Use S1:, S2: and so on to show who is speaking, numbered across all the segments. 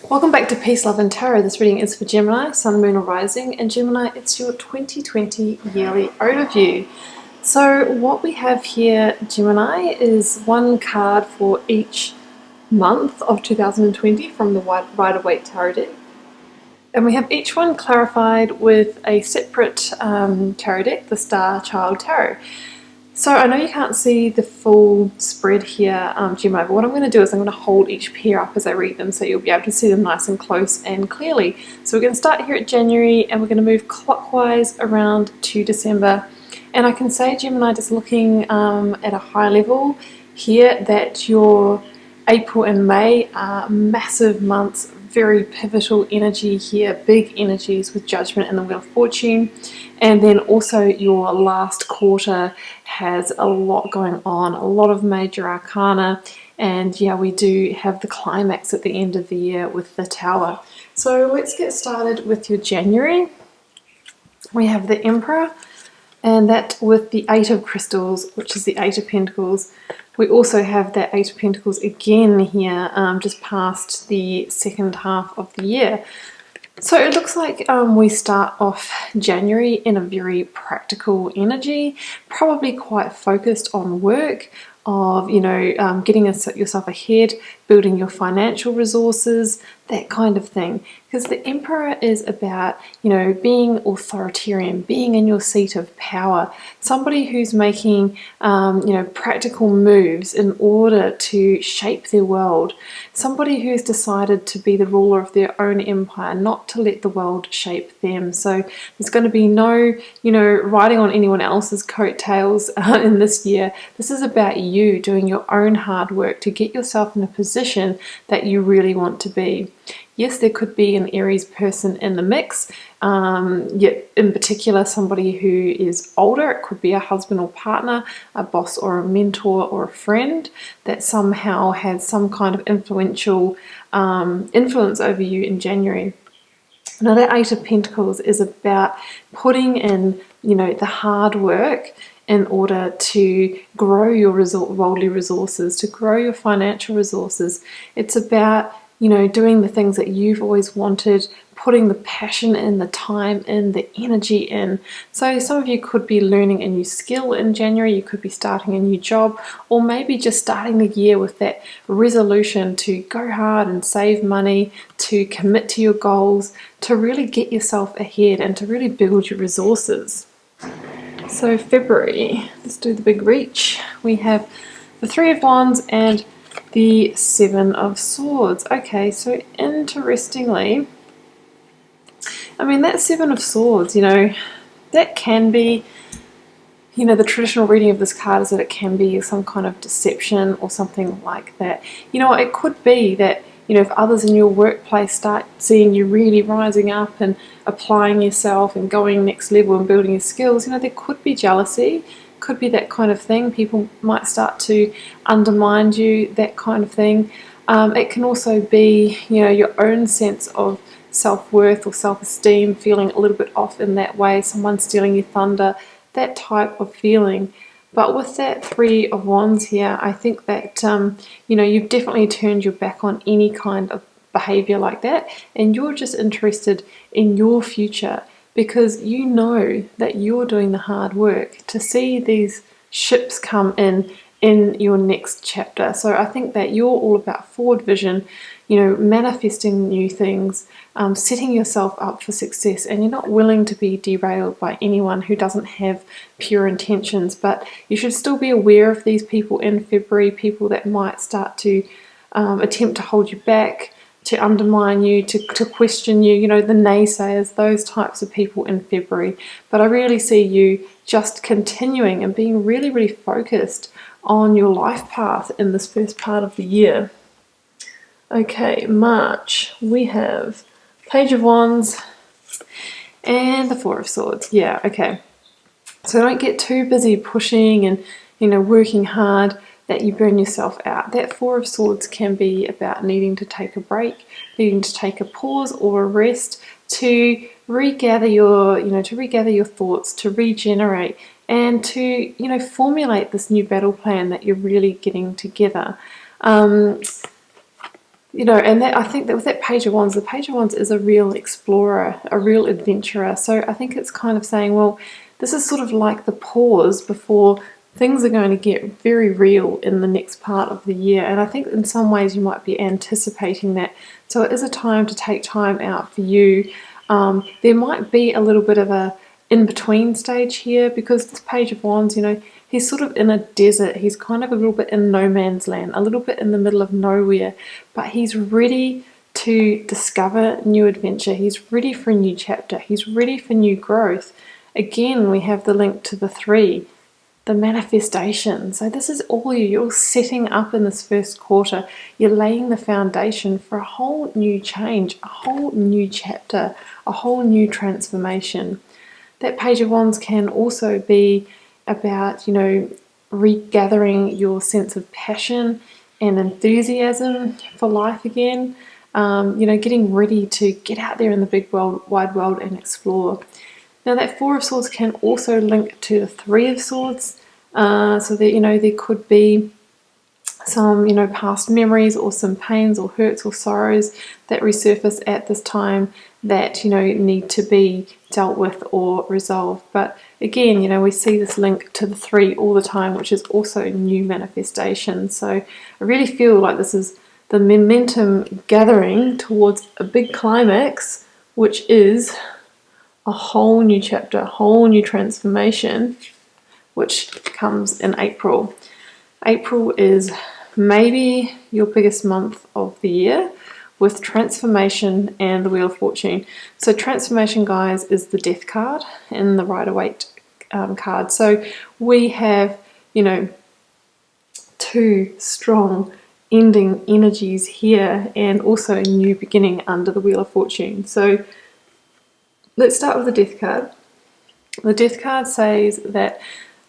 S1: Welcome back to Peace, Love and Tarot. This reading is for Gemini, Sun, Moon or Rising. And Gemini, it's your 2020 yearly overview. So what we have here, Gemini, is one card for each month of 2020 from the Rider-Waite Tarot deck. And we have each one clarified with a separate tarot deck, the Star Child Tarot. So I know you can't see the full spread here, Gemini, but what I'm going to do is I'm going to hold each pair up as I read them so you'll be able to see them nice and close and clearly. So we're going to start here at January and we're going to move clockwise around to December. And I can say, Gemini, just looking at a high level here, that your April and May are massive months, very pivotal energy here, big energies with Judgment and the Wheel of Fortune. And then also your last quarter has a lot going on, a lot of major arcana, and yeah, we do have the climax at the end of the year with the Tower. So let's get started with your January. We have the Emperor, and that with the Eight of Crystals, which is the Eight of Pentacles. We also have that Eight of Pentacles again here, just past the second half of the year. So it looks like we start off January in a very practical energy, probably quite focused on work, of, getting yourself ahead, building your financial resources, that kind of thing. Because the Emperor is about, being authoritarian, being in your seat of power, somebody who's making, practical moves in order to shape their world, somebody who's decided to be the ruler of their own empire, not to let the world shape them. So there's going to be no, riding on anyone else's coattails in this year. This is about you doing your own hard work to get yourself in a position that you really want to be. Yes, there could be an Aries person in the mix, yet in particular somebody who is older. It could be a husband or partner, a boss or a mentor or a friend that somehow has some kind of influential influence over you in January. Now that Eight of Pentacles is about putting in, the hard work in order to grow your worldly resources, to grow your financial resources. It's about doing the things that you've always wanted, putting the passion in, the time in, the energy in. So some of you could be learning a new skill in January, you could be starting a new job, or maybe just starting the year with that resolution to go hard and save money, to commit to your goals, to really get yourself ahead and to really build your resources. So February, let's do the big reach. We have the Three of Wands and the Seven of Swords. Okay, so interestingly, that Seven of Swords, that can be, the traditional reading of this card is that it can be some kind of deception or something like that. It could be that, if others in your workplace start seeing you really rising up and applying yourself and going next level and building your skills, there could be jealousy. Could be that kind of thing. People might start to undermine you, that kind of thing. It can also be, your own sense of self-worth or self-esteem feeling a little bit off in that way, someone stealing your thunder, that type of feeling. But with that Three of Wands here, I think that, you've definitely turned your back on any kind of behavior like that, and you're just interested in your future, because you know that you're doing the hard work to see these ships come in your next chapter. So I think that you're all about forward vision, manifesting new things, setting yourself up for success, and you're not willing to be derailed by anyone who doesn't have pure intentions. But you should still be aware of these people in February, people that might start to attempt to hold you back, to undermine you, to question you, the naysayers, those types of people in February. But I really see you just continuing and being really, really focused on your life path in this first part of the year. Okay, March, we have Page of Wands and the Four of Swords. Yeah, okay. So don't get too busy pushing and, working hard that you burn yourself out. That Four of Swords can be about needing to take a break, needing to take a pause or a rest, to regather your, regather your thoughts, to regenerate, and to, formulate this new battle plan that you're really getting together. you know, and that I think that with that Page of Wands, the Page of Wands is a real explorer, a real adventurer. So I think it's kind of saying, well, this is sort of like the pause before things are going to get very real in the next part of the year. And I think in some ways you might be anticipating that. So it is a time to take time out for you. There might be a little bit of a in-between stage here, because this Page of Wands, you know, he's sort of in a desert. He's kind of a little bit in no man's land, a little bit in the middle of nowhere, but he's ready to discover new adventure. He's ready for a new chapter. He's ready for new growth. Again, we have the link to the 3, the manifestation. So this is all you're setting up in this first quarter. You're laying the foundation for a whole new change, a whole new chapter, a whole new transformation. That Page of Wands can also be about, you know, regathering your sense of passion and enthusiasm for life again. You know, getting ready to get out there in the big world, wide world, and explore. Now that 4 of Swords can also link to the 3 of Swords, so that, you know, there could be some, you know, past memories or some pains or hurts or sorrows that resurface at this time that, you know, need to be dealt with or resolved. But again, you know, we see this link to the 3 all the time, which is also new manifestation. So I really feel like this is the momentum gathering towards a big climax, which is a whole new chapter, a whole new transformation, which comes in April. April is maybe your biggest month of the year, with transformation and the Wheel of Fortune. So transformation, guys, is the Death card and the Rider-Waite card. So we have, you know, 2 strong ending energies here, and also a new beginning under the Wheel of Fortune. So let's start with the Death card. The Death card says that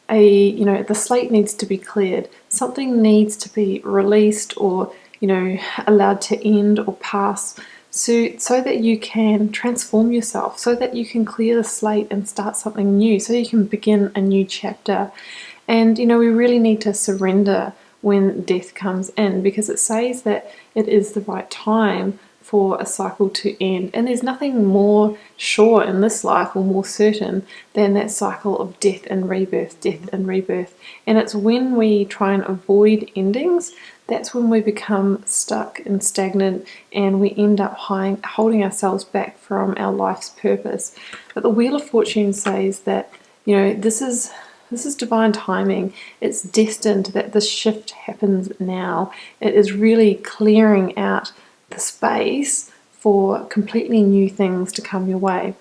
S1: the slate needs to be cleared. Something needs to be released, or, you know, allowed to end or pass, so that you can transform yourself, so that you can clear the slate and start something new, so you can begin a new chapter. And, you know, we really need to surrender when death comes in, because it says that it is the right time for a cycle to end. And there's nothing more sure in this life, or more certain, than that cycle of death and rebirth, death and rebirth. And it's when we try and avoid endings, that's when we become stuck and stagnant, and we end up holding ourselves back from our life's purpose. But the Wheel of Fortune says that, you know, this is divine timing. It's destined that this shift happens now. It is really clearing out the space for completely new things to come your way.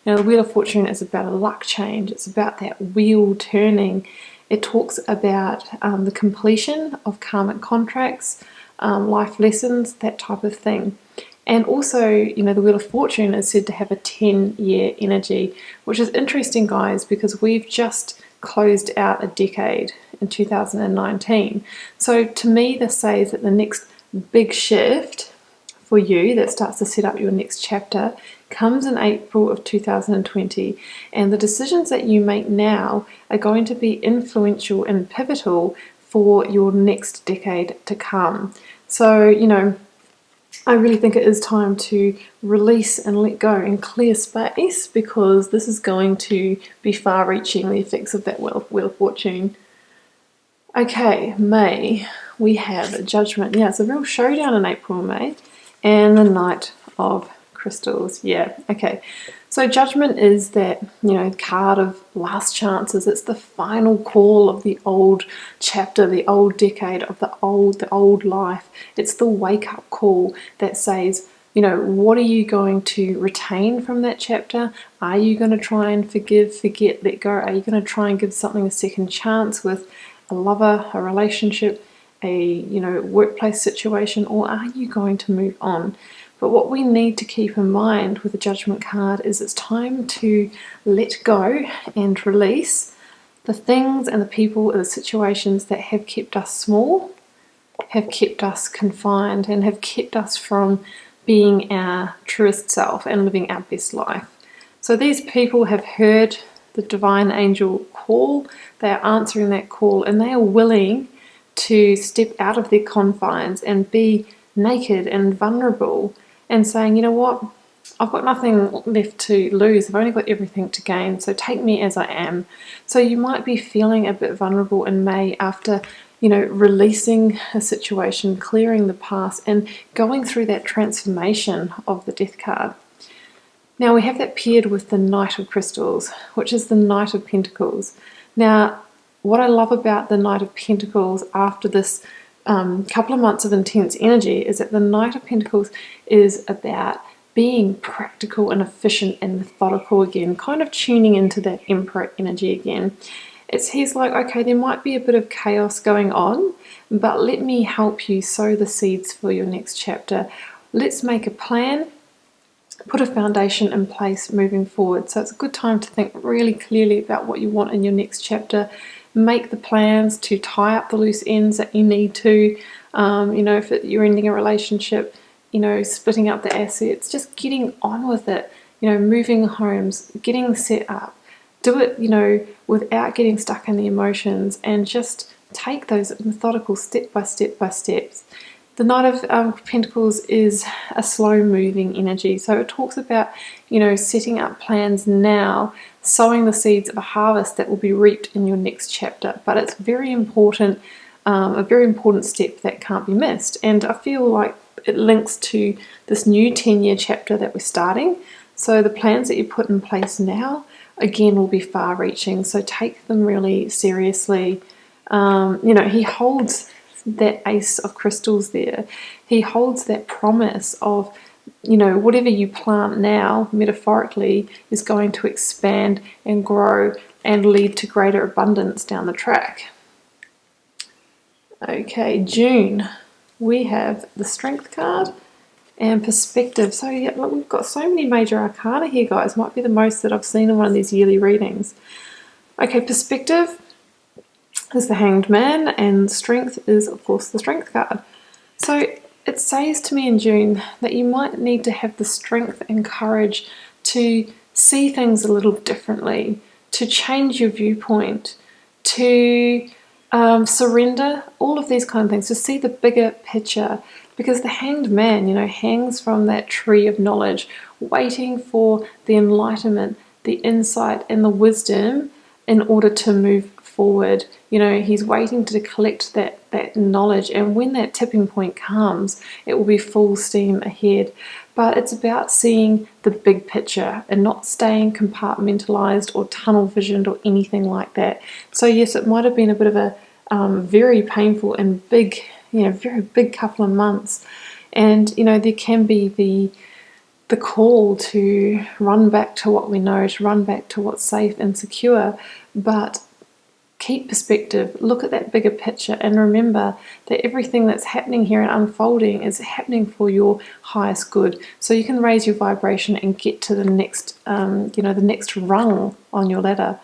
S1: Now, the Wheel of Fortune is about a luck change. It's about that wheel turning. It talks about the completion of karmic contracts, life lessons, that type of thing. And also, you know, the Wheel of Fortune is said to have a 10-year energy, which is interesting, guys, because we've just closed out a decade in 2019. So to me, this says that the next big shift for you that starts to set up your next chapter comes in April of 2020, and the decisions that you make now are going to be influential and pivotal for your next decade to come. So, you know, I really think it is time to release and let go and clear space, because this is going to be far-reaching, the effects of that Wheel of Fortune. Okay, May, we have Judgment. Yeah, it's a real showdown in April and May. And the Knight of Crystals. Yeah, okay. So Judgment is that, you know, card of last chances. It's the final call of the old chapter, the old decade, of the old life. It's the wake-up call that says, you know, what are you going to retain from that chapter? Are you going to try and forgive, forget, let go? Are you going to try and give something a second chance with a lover, a relationship, a, you know, workplace situation, or are you going to move on? But what we need to keep in mind with the Judgment card is it's time to let go and release the things and the people and the situations that have kept us small, have kept us confined, and have kept us from being our truest self and living our best life. So these people have heard the divine angel call. They are answering that call, and they are willing to step out of their confines and be naked and vulnerable and saying, you know what, I've got nothing left to lose, I've only got everything to gain, so take me as I am. So you might be feeling a bit vulnerable in May after, you know, releasing a situation, clearing the past, and going through that transformation of the Death card. Now we have that paired with the Knight of Crystals, which is the Knight of Pentacles. Now, what I love about the Knight of Pentacles after this couple of months of intense energy is that the Knight of Pentacles is about being practical and efficient and methodical again, kind of tuning into that Emperor energy again. He's like, okay, there might be a bit of chaos going on, but let me help you sow the seeds for your next chapter. Let's make a plan, put a foundation in place moving forward. So it's a good time to think really clearly about what you want in your next chapter. Make the plans to tie up the loose ends that you need to. You know, if you're ending a relationship, you know, splitting up the assets, just getting on with it, you know, moving homes, getting set up. Do it, you know, without getting stuck in the emotions, and just take those methodical step by steps. The Knight of Pentacles is a slow-moving energy, so it talks about, you know, setting up plans now, sowing the seeds of a harvest that will be reaped in your next chapter. But it's very important, a very important step that can't be missed. And I feel like it links to this new 10-year chapter that we're starting. So the plans that you put in place now, again, will be far-reaching. So take them really seriously. You know, he holds that Ace of Crystals there. He holds that promise of, you know, whatever you plant now, metaphorically, is going to expand and grow and lead to greater abundance down the track. Okay, June. We have the Strength card and Perspective. So yeah, look, we've got so many major arcana here, guys. Might be the most that I've seen in one of these yearly readings. Okay, Perspective is the Hanged Man, and Strength is, of course, the Strength card. So it says to me in June that you might need to have the strength and courage to see things a little differently, to change your viewpoint, to surrender, all of these kind of things, to see the bigger picture. Because the Hanged Man, you know, hangs from that tree of knowledge, waiting for the enlightenment, the insight, and the wisdom in order to move forward. You know, he's waiting to collect that knowledge, and when that tipping point comes, it will be full steam ahead. But it's about seeing the big picture and not staying compartmentalized or tunnel visioned or anything like that. So yes, it might have been a bit of a very painful and big, you know, very big couple of months, and you know, there can be the call to run back to what we know, to run back to what's safe and secure, but keep perspective, look at that bigger picture, and remember that everything that's happening here and unfolding is happening for your highest good. So you can raise your vibration and get to the next, you know, the next rung on your ladder.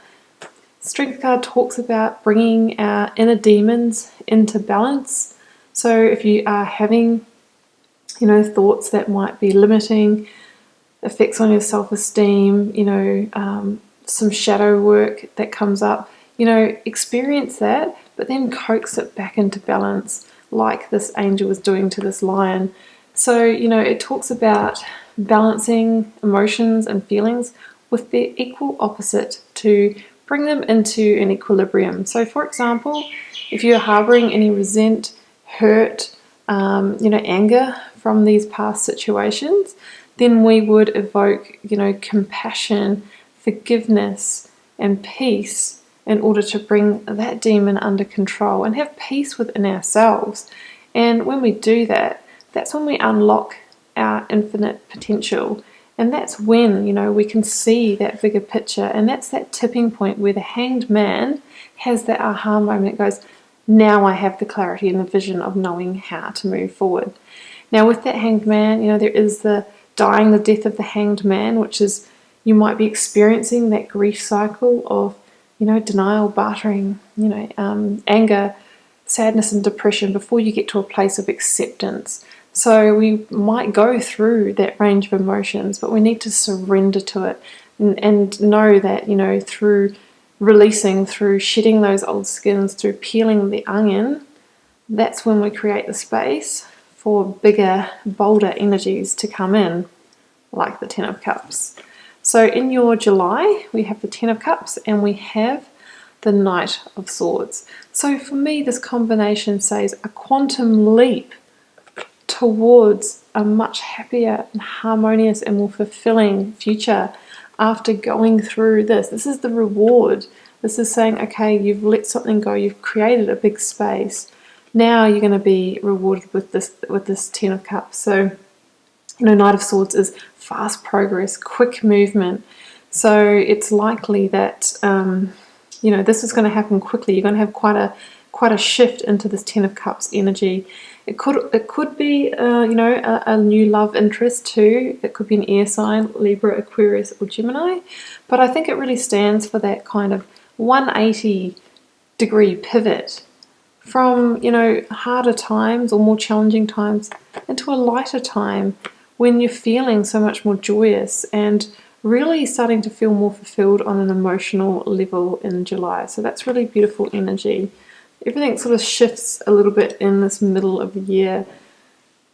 S1: Strength card talks about bringing our inner demons into balance. So if you are having, you know, thoughts that might be limiting, effects on your self-esteem, you know, some shadow work that comes up, you know, experience that, but then coax it back into balance like this angel was doing to this lion. So, you know, it talks about balancing emotions and feelings with their equal opposite to bring them into an equilibrium. So, for example, if you're harboring any resent, hurt, you know, anger from these past situations, then we would evoke, you know, compassion, forgiveness, and peace in order to bring that demon under control and have peace within ourselves. And when we do that, that's when we unlock our infinite potential. And that's when, you know, we can see that bigger picture. And that's that tipping point where the Hanged Man has that aha moment. It goes, now I have the clarity and the vision of knowing how to move forward. Now with that Hanged Man, you know, there is the dying, the death of the Hanged Man, which is, you might be experiencing that grief cycle of, you know, denial, bartering, you know, anger, sadness and depression before you get to a place of acceptance. So we might go through that range of emotions, but we need to surrender to it and know that, you know, through releasing, through shedding those old skins, through peeling the onion, that's when we create the space for bigger, bolder energies to come in, like the Ten of Cups. So in your July, we have the Ten of Cups and we have the Knight of Swords. So for me, this combination says a quantum leap towards a much happier and harmonious and more fulfilling future after going through this. This is the reward. This is saying, okay, you've let something go, you've created a big space. Now you're going to be rewarded with this Ten of Cups. So, Knight of Swords is fast progress, quick movement. So it's likely that this is going to happen quickly. You're going to have quite a shift into this Ten of Cups energy. It could be a new love interest too. It could be an air sign, Libra, Aquarius, or Gemini. But I think it really stands for that kind of 180-degree pivot from harder times or more challenging times into a lighter time when you're feeling so much more joyous and really starting to feel more fulfilled on an emotional level in July. So that's really beautiful energy. Everything sort of shifts a little bit in this middle of the year.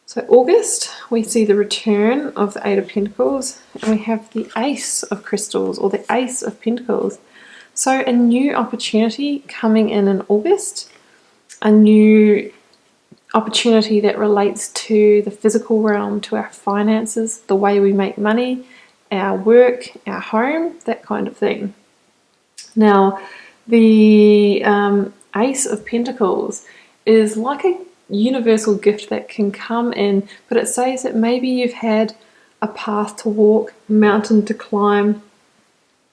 S1: So August, we see the return of the Eight of Pentacles, and we have the Ace of Crystals, or the Ace of Pentacles. So a new opportunity coming in August, a new opportunity that relates to the physical realm, to our finances, the way we make money, our work, our home, that kind of thing. Now, the Ace of Pentacles is like a universal gift that can come in, but it says that maybe you've had a path to walk, a mountain to climb,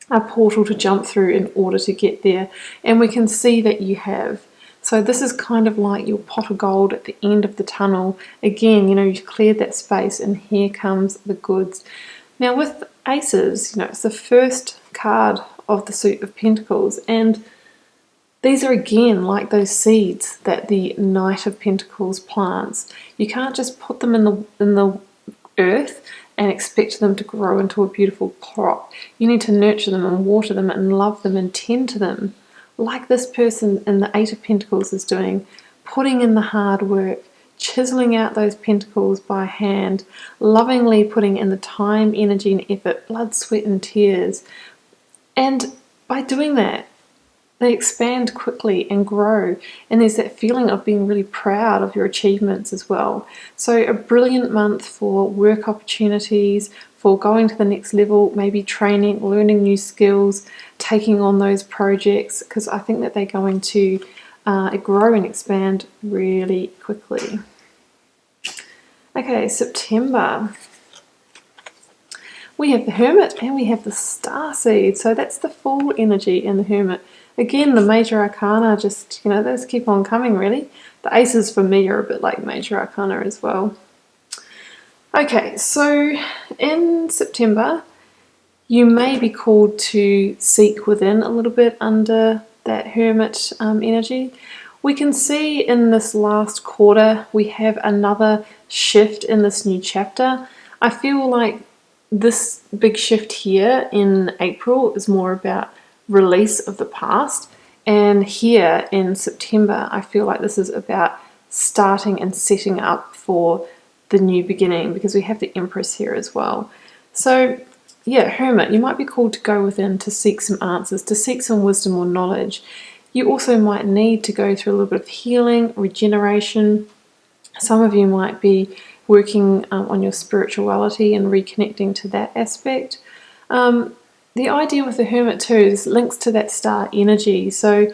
S1: a portal to jump through in order to get there, and we can see that you have. So this is kind of like your pot of gold at the end of the tunnel. Again, you've cleared that space and here comes the goods. Now with aces, it's the first card of the suit of Pentacles, and these are again like those seeds that the Knight of Pentacles plants. You can't just put them in the earth and expect them to grow into a beautiful crop. You need to nurture them and water them and love them and tend to them, like this person in the Eight of Pentacles is doing, putting in the hard work, chiseling out those pentacles by hand, lovingly putting in the time, energy and effort, blood, sweat and tears. And by doing that, they expand quickly and grow, and there's that feeling of being really proud of your achievements as well. So a brilliant month for work opportunities, for going to the next level, maybe training, learning new skills, taking on those projects, because I think that they're going to grow and expand really quickly. Okay, September. We have the Hermit and we have the Starseed. So that's the full energy in the Hermit. Again, the major arcana just, they just keep on coming really. The aces for me are a bit like major arcana as well. Okay, so in September, you may be called to seek within a little bit under that Hermit energy. We can see in this last quarter, we have another shift in this new chapter. I feel like this big shift here in April is more about release of the past, and here in September I feel like this is about starting and setting up for the new beginning, because we have the Empress here as well. So yeah, Hermit, you might be called to go within to seek some answers, to seek some wisdom or knowledge. You also might need to go through a little bit of healing, regeneration. Some of you might be working on your spirituality and reconnecting to that aspect. The idea with the Hermit too is links to that star energy. So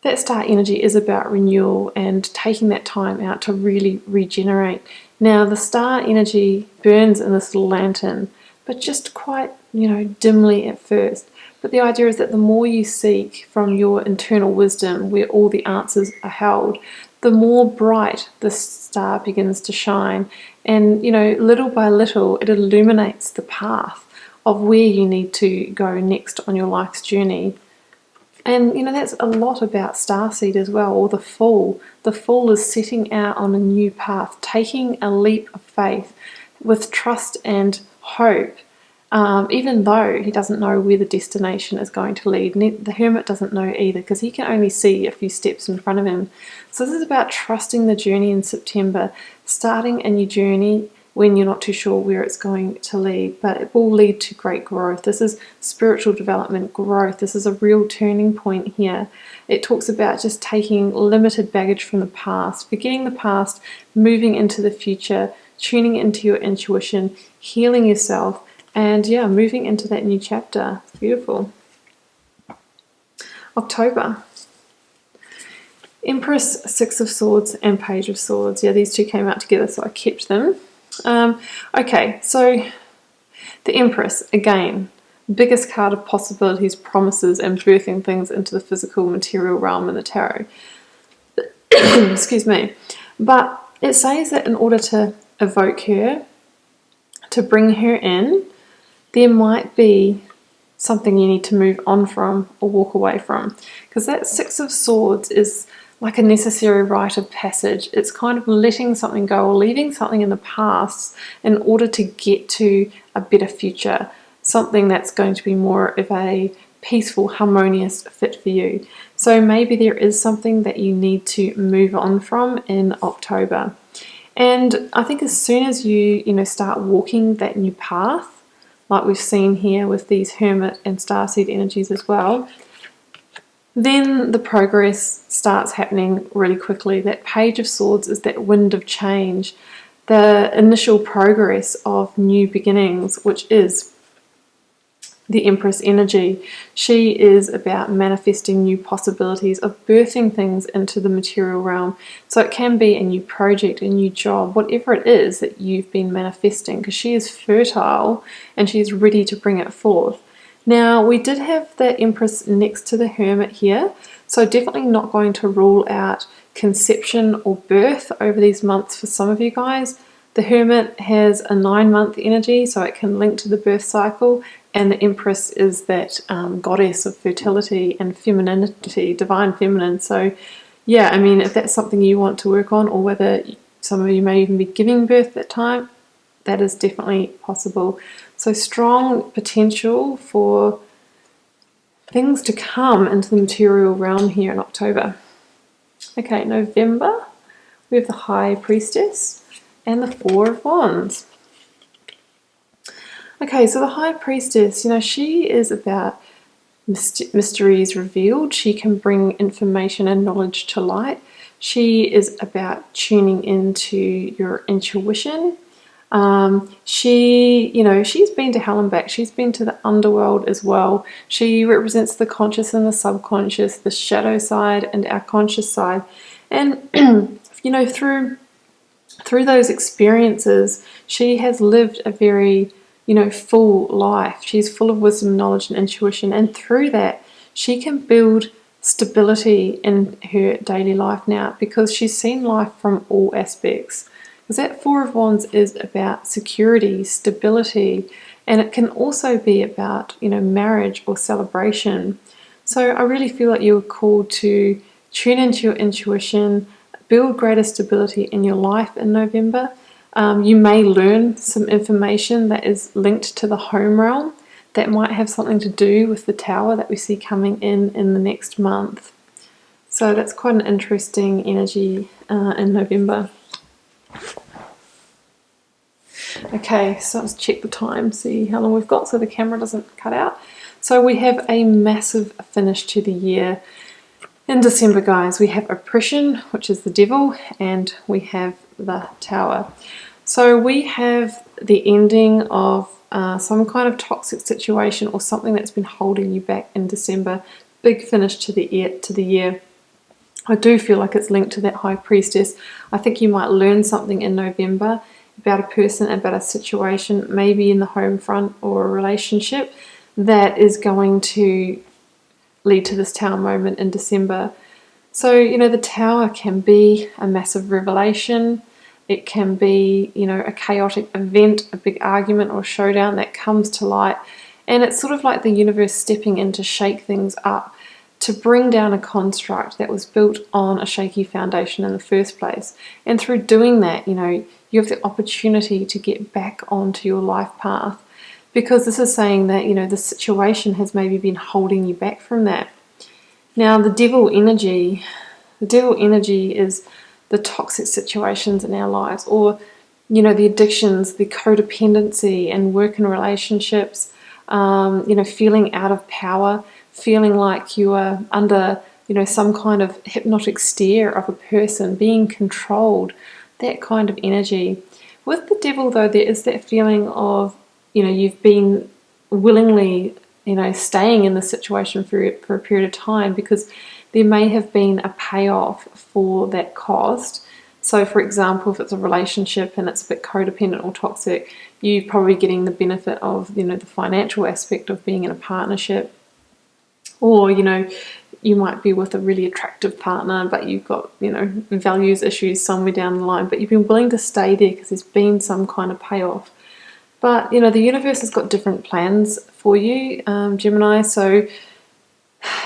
S1: that star energy is about renewal and taking that time out to really regenerate. Now the star energy burns in this little lantern, but just quite, dimly at first. But the idea is that the more you seek from your internal wisdom, where all the answers are held, the more bright the star begins to shine. And, little by little, it illuminates the path of where you need to go next on your life's journey. And, that's a lot about Starseed as well, or the Fool. The Fool is setting out on a new path, taking a leap of faith with trust and hope, even though he doesn't know where the destination is going to lead. And the Hermit doesn't know either, because he can only see a few steps in front of him. So this is about trusting the journey in September, starting a new journey when you're not too sure where it's going to lead, but it will lead to great growth. This is spiritual development, growth. This is a real turning point here. It talks about just taking limited baggage from the past, forgetting the past, moving into the future, tuning into your intuition, healing yourself, and yeah, moving into that new chapter. It's beautiful. October. Empress, Six of Swords, and Page of Swords. Yeah, these two came out together, so I kept them. Okay, so the Empress, again, biggest card of possibilities, promises, and birthing things into the physical material realm in the tarot. Excuse me. But it says that in order to evoke her, to bring her in, there might be something you need to move on from or walk away from. Because that Six of Swords is like a necessary rite of passage. It's kind of letting something go or leaving something in the past in order to get to a better future. Something that's going to be more of a peaceful, harmonious fit for you. So maybe there is something that you need to move on from in October. And I think as soon as you start walking that new path, like we've seen here with these Hermit and Starseed energies as well, then the progress starts happening really quickly. That Page of Swords is that wind of change, the initial progress of new beginnings, which is the Empress energy. She is about manifesting new possibilities, of birthing things into the material realm. So it can be a new project, a new job, whatever it is that you've been manifesting, because she is fertile and she's ready to bring it forth. Now, we did have the Empress next to the Hermit here, so definitely not going to rule out conception or birth over these months for some of you guys. The Hermit has a 9-month energy, so it can link to the birth cycle, and the Empress is that goddess of fertility and femininity, divine feminine. So yeah, I mean, if that's something you want to work on, or whether some of you may even be giving birth at that time, that is definitely possible. So strong potential for things to come into the material realm here in October. Okay, November, we have the High Priestess and the Four of Wands. Okay, so the High Priestess, she is about mysteries revealed. She can bring information and knowledge to light. She is about tuning into your intuition. She's been to hell and back. She's been to the underworld as well. She represents the conscious and the subconscious, the shadow side and our conscious side. And, through those experiences, she has lived a very, full life. She's full of wisdom, knowledge, and intuition. And through that, she can build stability in her daily life now, because she's seen life from all aspects. Because that Four of Wands is about security, stability, and it can also be about, marriage or celebration. So I really feel like you're called to tune into your intuition, build greater stability in your life in November. You may learn some information that is linked to the home realm that might have something to do with the Tower that we see coming in the next month. So that's quite an interesting energy in November. Okay, so let's check the time, see how long we've got so the camera doesn't cut out. So we have a massive finish to the year. In December, guys, we have oppression, which is the devil, and we have the Tower. So we have the ending of some kind of toxic situation or something that's been holding you back in December. Big finish to the year. I do feel like it's linked to that High Priestess. I think you might learn something in November about a person, about a situation, maybe in the home front or a relationship, that is going to lead to this Tower moment in December. So, the Tower can be a massive revelation. It can be, a chaotic event, a big argument or showdown that comes to light. And it's sort of like the universe stepping in to shake things up, to bring down a construct that was built on a shaky foundation in the first place. And through doing that, you have the opportunity to get back onto your life path, because this is saying that, you know, the situation has maybe been holding you back from that. Now, the devil energy is the toxic situations in our lives, or, you know, the addictions, the codependency and work and relationships, you know, feeling out of power, feeling like you are under, you know, some kind of hypnotic stare of a person, being controlled, that kind of energy. With the devil, though, there is that feeling of, you know, you've been willingly, you know, staying in the situation for a period of time because there may have been a payoff for that cost. So, for example, if it's a relationship and it's a bit codependent or toxic, you're probably getting the benefit of, you know, the financial aspect of being in a partnership. Or, you know, you might be with a really attractive partner, but you've got, you know, values issues somewhere down the line, but you've been willing to stay there because there's been some kind of payoff. But, you know, the universe has got different plans for you, Gemini, so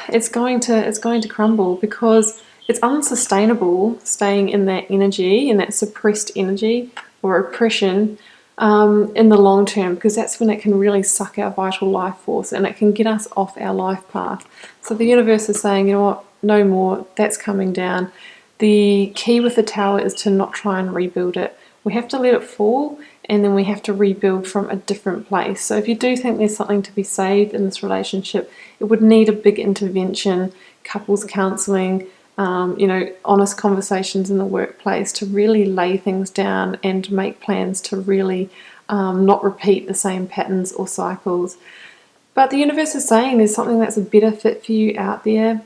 S1: it's going to crumble because it's unsustainable staying in that energy, in that suppressed energy or oppression, in the long term, because that's when it can really suck our vital life force and it can get us off our life path. So the universe is saying, you know what, no more, that's coming down. The key with the tower is to not try and rebuild it. We have to let it fall, and then we have to rebuild from a different place. So if you do think there's something to be saved in this relationship, it would need a big intervention, couples counselling, you know, honest conversations in the workplace to really lay things down and make plans to really not repeat the same patterns or cycles. But the universe is saying there's something that's a better fit for you out there.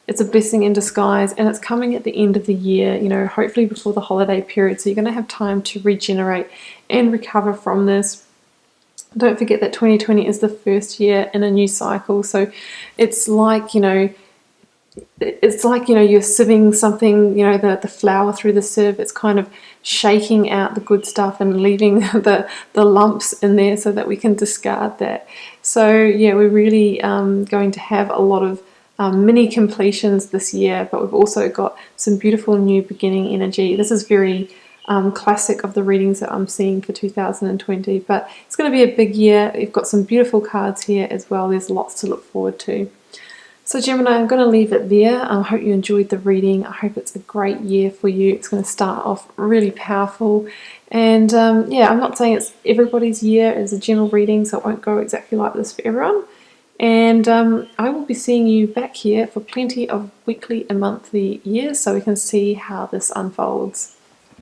S1: It's a blessing in disguise, and it's coming at the end of the year, you know, hopefully before the holiday period. So you're going to have time to regenerate and recover from this. Don't forget that 2020 is the first year in a new cycle. So it's like, you know, you're sieving something, you know, the flour through the sieve. It's kind of shaking out the good stuff and leaving the lumps in there so that we can discard that. So yeah, we're really going to have a lot of mini completions this year, but we've also got some beautiful new beginning energy. This is very classic of the readings that I'm seeing for 2020, but it's going to be a big year. You've got some beautiful cards here as well. There's lots to look forward to. So Gemini, I'm going to leave it there. I hope you enjoyed the reading. I hope it's a great year for you. It's going to start off really powerful. And yeah, I'm not saying it's everybody's year as a general reading, so it won't go exactly like this for everyone. And I will be seeing you back here for plenty of weekly and monthly years so we can see how this unfolds.